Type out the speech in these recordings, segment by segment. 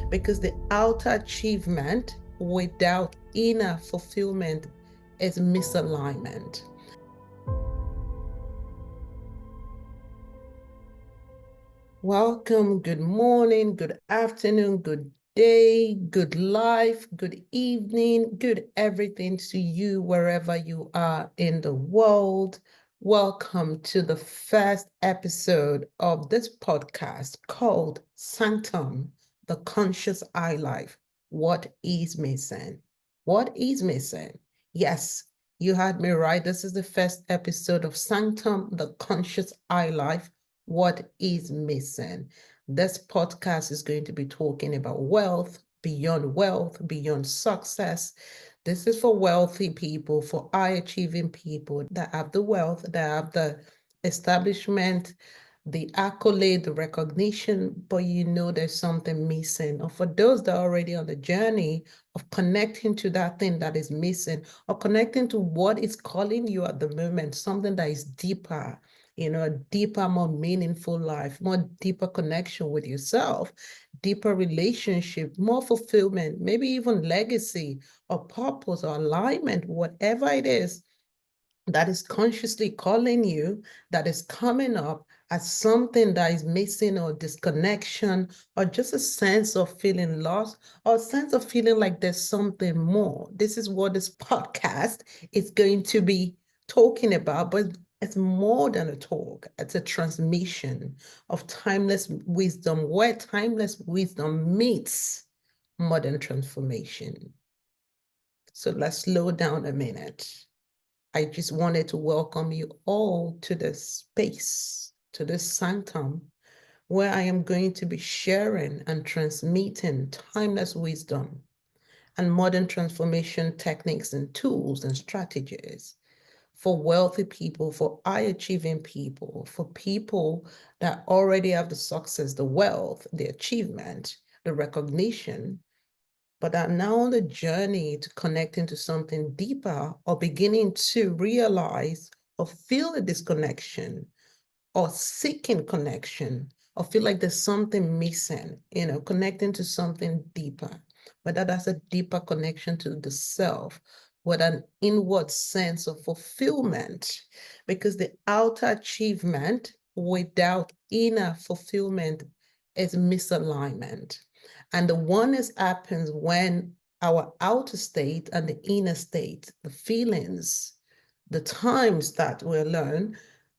because the outer achievement without inner fulfillment is misalignment. Welcome, good morning, good afternoon, good day, good life, good evening, good everything to you wherever you are in the world. Welcome to the first episode of this podcast called Sanctum, the Conscious Eye Life. What is missing? What is missing? Yes, you heard me right. This is the first episode of Sanctum, the Conscious Eye Life. What is missing? This podcast is going to be talking about wealth, beyond success. This is for wealthy people, for high achieving people that have the wealth, that have the establishment, the accolade, the recognition, but you know there's something missing. Or for those that are already on the journey of connecting to that thing that is missing, or connecting to what is calling you at the moment, something that is deeper, a deeper, more meaningful life, more deeper connection with yourself, deeper relationship, more fulfillment, maybe even legacy or purpose or alignment, whatever it is that is consciously calling you, that is coming up as something that is missing or disconnection, or just a sense of feeling lost, or a sense of feeling like there's something more. This is what this podcast is going to be talking about, but it's more than a talk. It's a transmission of timeless wisdom, where timeless wisdom meets modern transformation. So let's slow down a minute. I just wanted to welcome you all to this space, to this sanctum, where I am going to be sharing and transmitting timeless wisdom and modern transformation techniques and tools and strategies for wealthy people, for high achieving people, for people that already have the success, the wealth, the achievement, the recognition, but are now on the journey to connecting to something deeper, or beginning to realize or feel a disconnection, or seeking connection, or feel like there's something missing, connecting to something deeper, whether that's a deeper connection to the self, with an inward sense of fulfillment, because the outer achievement without inner fulfillment is misalignment. And the oneness happens when our outer state and the inner state, the feelings, the times that we learn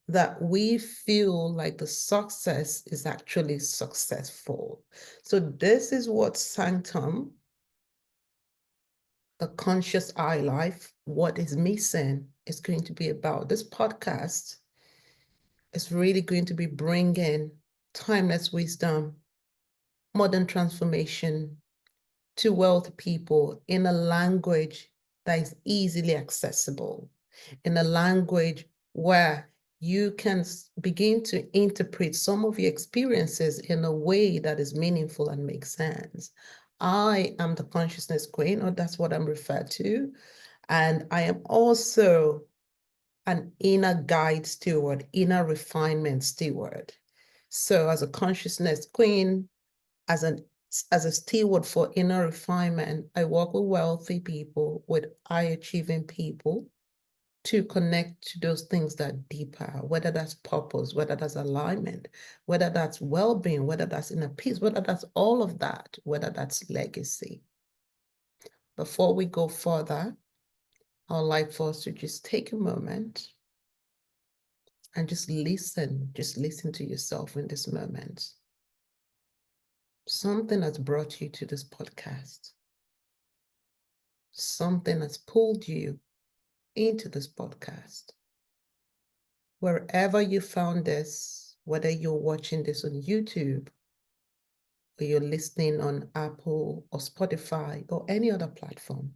that we feel like the success is actually successful. So this is what Sanctum, the conscious eye life, what is missing, is going to be about. This podcast is really going to be bringing timeless wisdom, modern transformation to wealthy people in a language that is easily accessible, in a language where you can begin to interpret some of your experiences in a way that is meaningful and makes sense. I am the consciousness queen, or that's what I'm referred to. And I am also an inner guide steward, inner refinement steward. So as a consciousness queen, as an as a steward for inner refinement, I work with wealthy people, with high achieving people, to connect to those things that are deeper, whether that's purpose, whether that's alignment, whether that's well-being, whether that's inner peace, whether that's all of that, whether that's legacy. Before we go further, I'd like for us to just take a moment and just listen to yourself in this moment. Something has brought you to this podcast. Something has pulled you into this podcast. Wherever you found this, whether you're watching this on YouTube, or you're listening on Apple or Spotify or any other platform,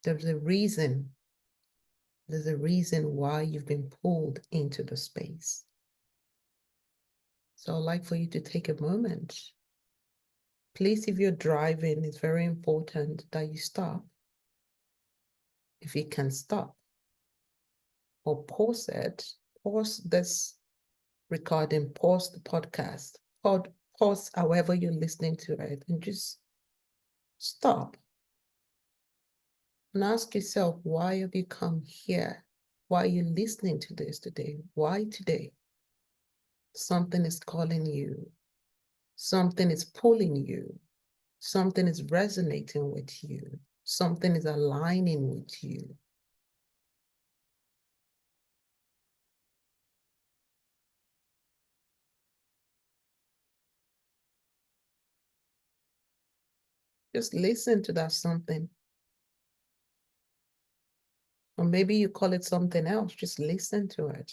there's a reason. There's a reason why you've been pulled into the space. So I'd like for you to take a moment. Please, if you're driving, it's very important that you stop. If you can stop, or pause this recording, pause the podcast, pause however you're listening to it and just stop and ask yourself, why have you come here? Why are you listening to this today? Why today? Something is calling you. Something is pulling you. Something is resonating with you. Something is aligning with you. Just listen to that something. Or maybe you call it something else. Just listen to it.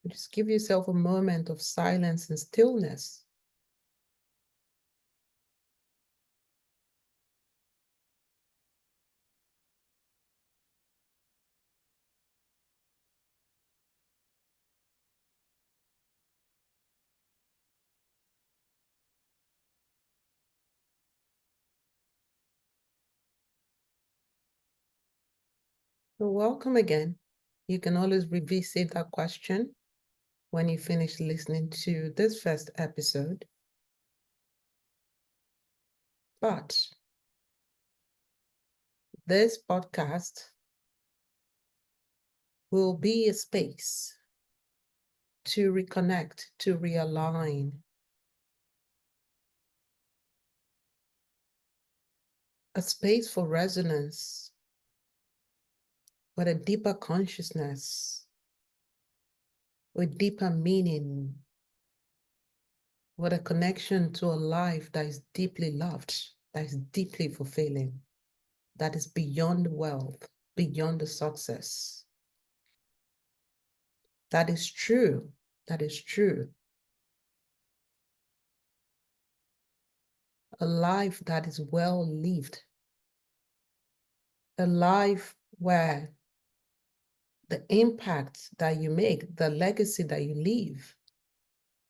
Just give yourself a moment of silence and stillness. So welcome again. You can always revisit that question when you finish listening to this first episode. But this podcast will be a space to reconnect, to realign, a space for resonance with a deeper consciousness, with deeper meaning, with a connection to a life that is deeply loved, that is deeply fulfilling, that is beyond wealth, beyond the success. That is true. That is true. A life that is well lived. A life where the impact that you make, the legacy that you leave,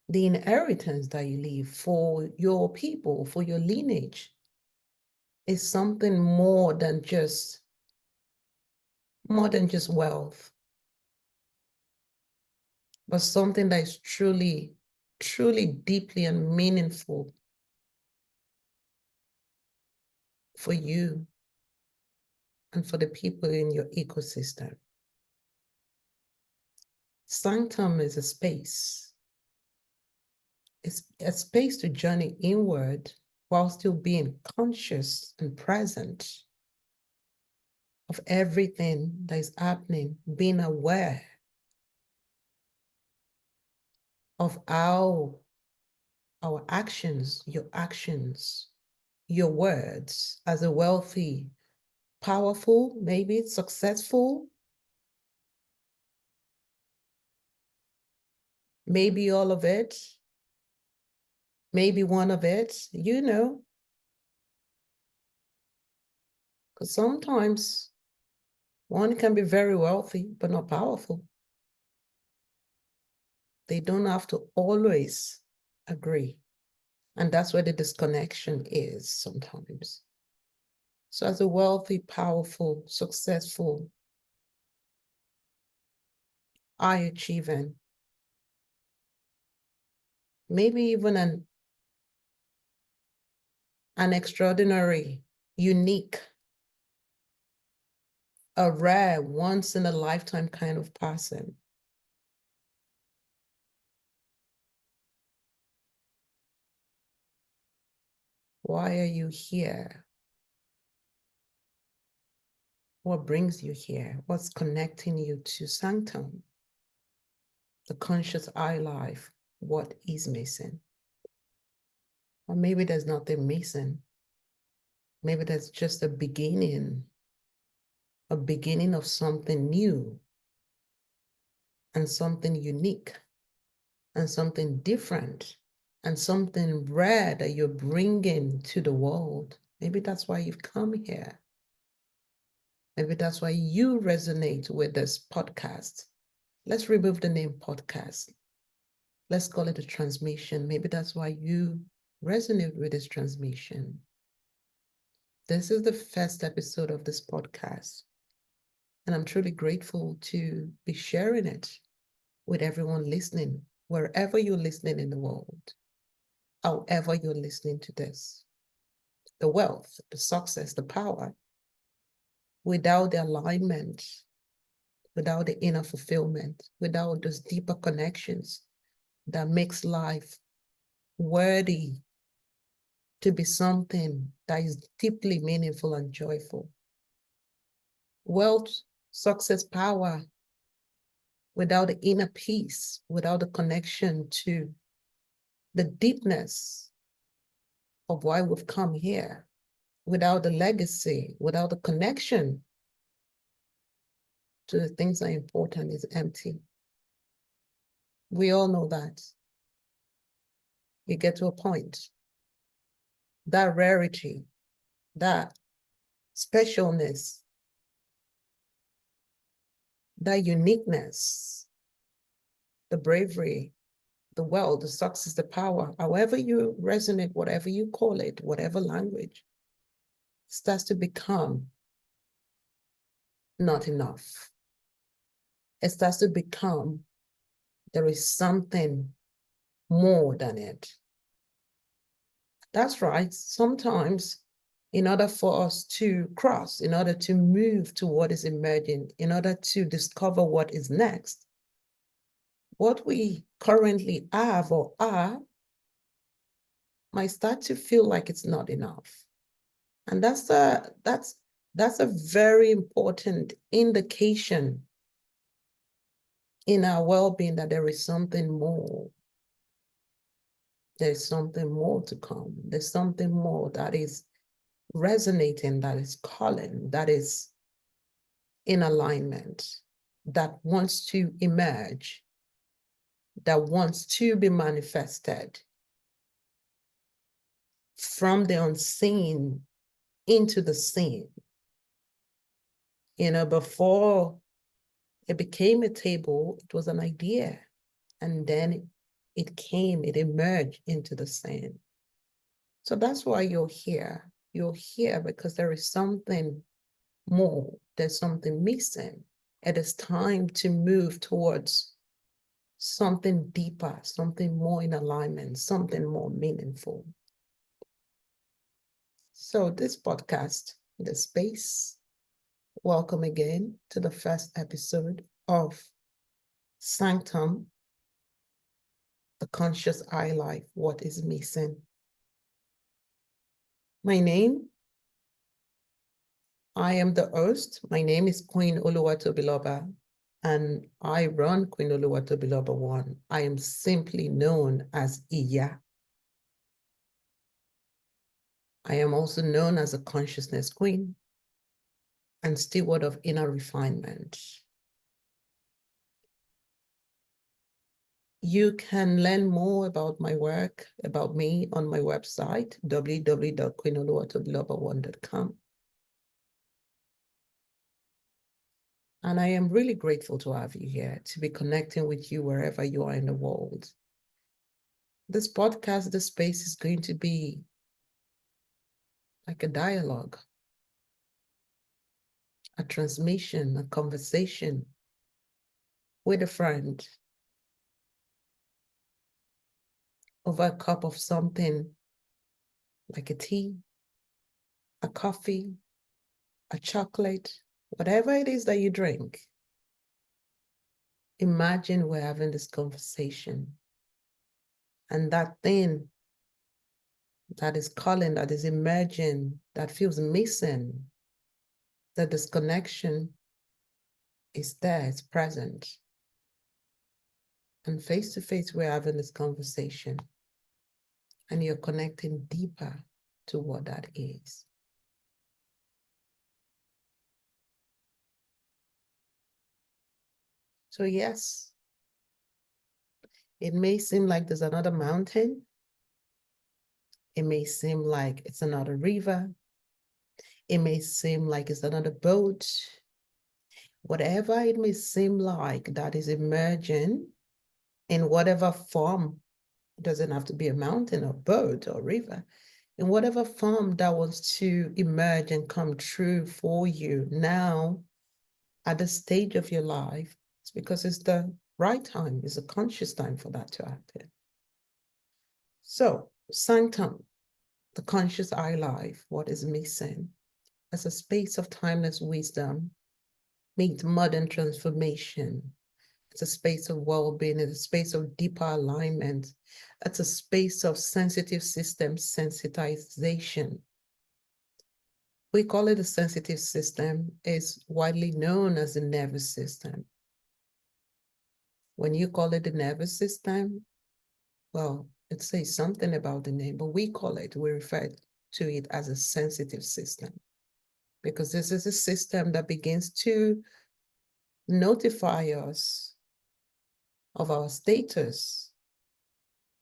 the inheritance that you leave for your people, for your lineage, is something more than just wealth, but something that is truly, truly deeply and meaningful for you and for the people in your ecosystem. Sanctum is a space. It's a space to journey inward while still being conscious and present of everything that is happening, being aware of how our actions, your words as a wealthy, powerful, maybe successful, maybe all of it, maybe one of it, because sometimes one can be very wealthy, but not powerful. They don't have to always agree. And that's where the disconnection is sometimes. So as a wealthy, powerful, successful, high achieving, maybe even an extraordinary, unique, a rare, once in a lifetime kind of person. Why are you here? What brings you here? What's connecting you to Sanctum? The conscious I life. What is missing? Or maybe there's nothing missing. Maybe that's just a beginning of something new and something unique and something different and something rare that you're bringing to the world. Maybe that's why you've come here. Maybe that's why you resonate with this podcast. Let's remove the name podcast. Let's call it a transmission. Maybe that's why you resonate with this transmission. This is the first episode of this podcast, and I'm truly grateful to be sharing it with everyone listening wherever you're listening in the world, however you're listening to this, the wealth, the success, the power, without the alignment, without the inner fulfillment, without those deeper connections that makes life worthy to be something that is deeply meaningful and joyful. Wealth, success, power, without the inner peace, without the connection to the deepness of why we've come here, without the legacy, without the connection to the things that are important, is empty. We all know that. You get to a point, that rarity, that specialness, that uniqueness, the bravery, the wealth, the success, the power, however you resonate, whatever you call it, whatever language, starts to become not enough. It starts to become, there is something more than it. That's right. Sometimes, in order for us to cross, in order to move to what is emerging, in order to discover what is next, what we currently have or are might start to feel like it's not enough. And that's a very important indication in our well-being that there is something more. There's something more to come. There's something more that is resonating, that is calling, that is in alignment, that wants to emerge, that wants to be manifested from the unseen into the seen. Before it became a table, it was an idea. And then it emerged into the sand. So that's why you're here. You're here because there is something more. There's something missing. It is time to move towards something deeper, something more in alignment, something more meaningful. So this podcast, The Space, welcome again to the first episode of Sanctum, the conscious eye life, what is missing. My name, I am the host. My name is Queen Oluwatobiloba, and I run Queen Oluwatobiloba One. I am simply known as Iya. I am also known as a consciousness queen and steward of inner refinement. You can learn more about my work, about me, on my website, www.queenoluwatobiloba1.com. And I am really grateful to have you here, to be connecting with you wherever you are in the world. This podcast, this space is going to be like a dialogue, a transmission, a conversation with a friend over a cup of something like a tea, a coffee, a chocolate, whatever it is that you drink. Imagine we're having this conversation, and that thing that is calling, that is emerging, that feels missing, the disconnection is there, it's present. And face to face, we're having this conversation, and you're connecting deeper to what that is. So yes, it may seem like there's another mountain. It may seem like it's another river. It may seem like it's another boat. Whatever it may seem like that is emerging in whatever form, it doesn't have to be a mountain or boat or river, in whatever form that wants to emerge and come true for you now at the stage of your life, it's because it's the right time, is a conscious time for that to happen. So, sanctum, the conscious I life, what is missing, as a space of timeless wisdom, meet modern transformation. It's a space of well-being, it's a space of deeper alignment. It's a space of sensitive system sensitization. We call it a sensitive system. It's widely known as the nervous system. When you call it the nervous system, well, it says something about the name, but we refer to it as a sensitive system, because this is a system that begins to notify us of our status.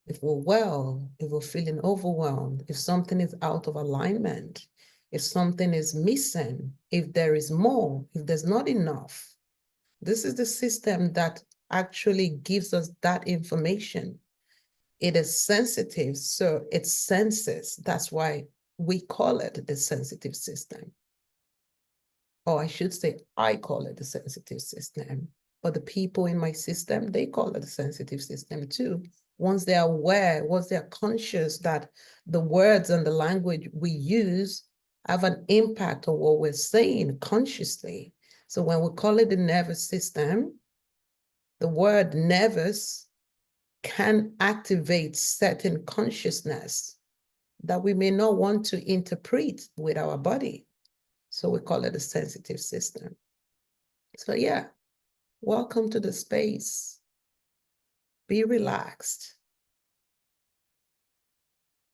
If we're well, if we're feeling overwhelmed, if something is out of alignment, if something is missing, if there is more, if there's not enough. This is the system that actually gives us that information. It is sensitive, so it senses. That's why we call it the sensitive system. Or I should say, I call it the sensitive system. But the people in my system, they call it the sensitive system too. Once they're aware, once they're conscious that the words and the language we use have an impact on what we're saying consciously. So when we call it the nervous system, the word nervous can activate certain consciousness that we may not want to interpret with our body. So we call it a sensitive system. So yeah, welcome to the space. Be relaxed.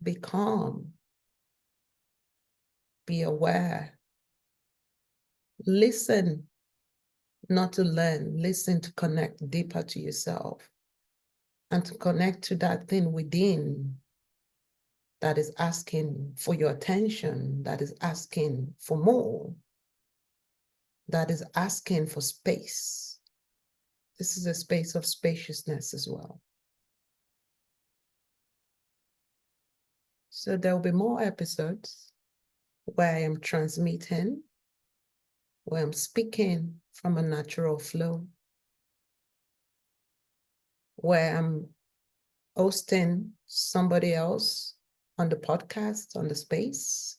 Be calm. Be aware. Listen, not to learn. Listen to connect deeper to yourself and to connect to that thing within that is asking for your attention, that is asking for more, that is asking for space. This is a space of spaciousness as well. So there'll be more episodes where I am transmitting, where I'm speaking from a natural flow, where I'm hosting somebody else on the podcast, on the space,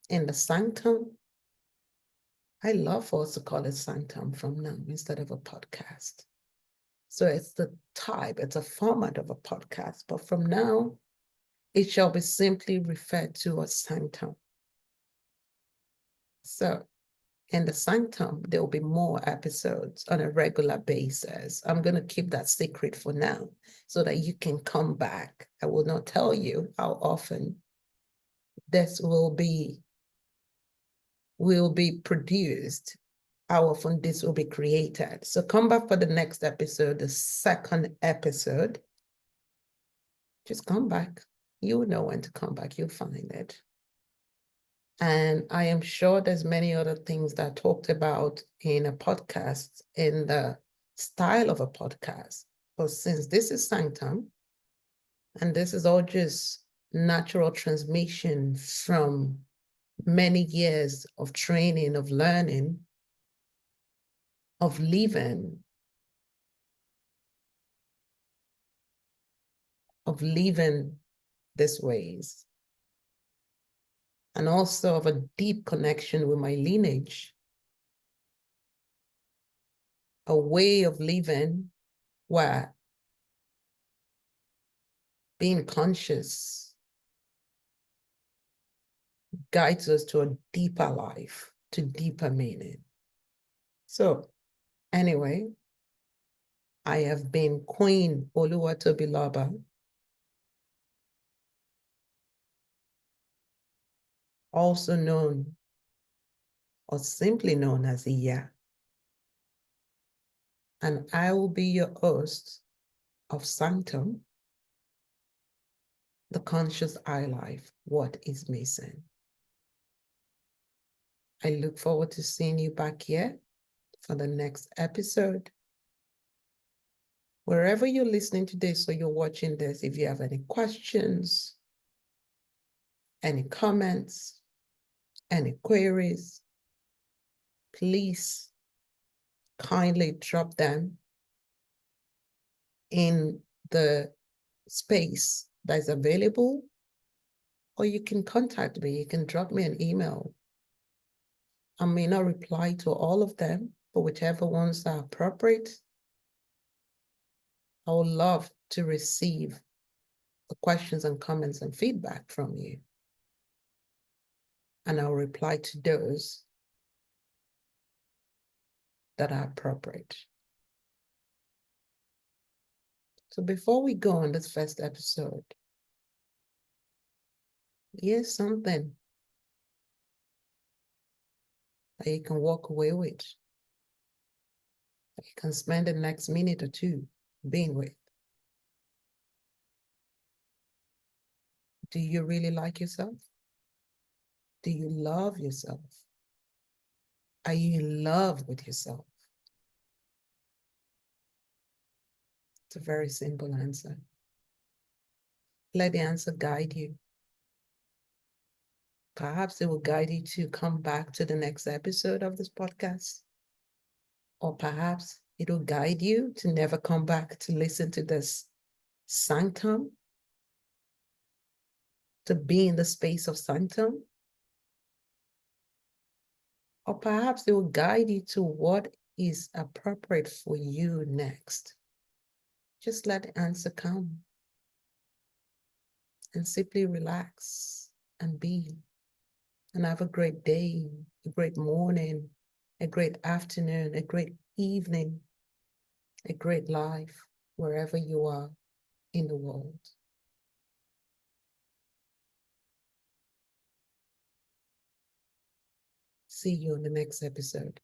in the Sanctum. I love for us to call it Sanctum from now instead of a podcast. So it's the type, it's a format of a podcast, but from now, it shall be simply referred to as Sanctum. So in the Sanctum, there will be more episodes on a regular basis. I'm going to keep that secret for now so that you can come back. I will not tell you how often this will be produced, how often this will be created. So come back for the next episode, the second episode. Just come back. You'll know when to come back. You'll find it. And I am sure there's many other things that I talked about in a podcast, in the style of a podcast. But since this is Sanctum, and this is all just natural transmission from many years of training, of learning, of living, these ways, and also of a deep connection with my lineage, a way of living where being conscious guides us to a deeper life, to deeper meaning. So anyway, I have been Queen Oluwatobiloba, also known or simply known as Iya, and I will be your host of Sanctum, the conscious I life, what is missing. I look forward to seeing you back here for the next episode. Wherever you're listening to this or you're watching this, if you have any questions, any comments, any queries, please kindly drop them in the space that is available, or you can contact me. You can drop me an email. I may not reply to all of them, but whichever ones are appropriate, I would love to receive the questions and comments and feedback from you. And I'll reply to those that are appropriate. So before we go on this first episode, here's something that you can walk away with, that you can spend the next minute or two being with. Do you really like yourself? Do you love yourself? Are you in love with yourself? It's a very simple answer. Let the answer guide you. Perhaps it will guide you to come back to the next episode of this podcast. Or perhaps it will guide you to never come back to listen to this sanctum, to be in the space of sanctum. Or perhaps it will guide you to what is appropriate for you next. Just let the answer come and simply relax and be. And have a great day, a great morning, a great afternoon, a great evening, a great life, wherever you are in the world. See you on the next episode.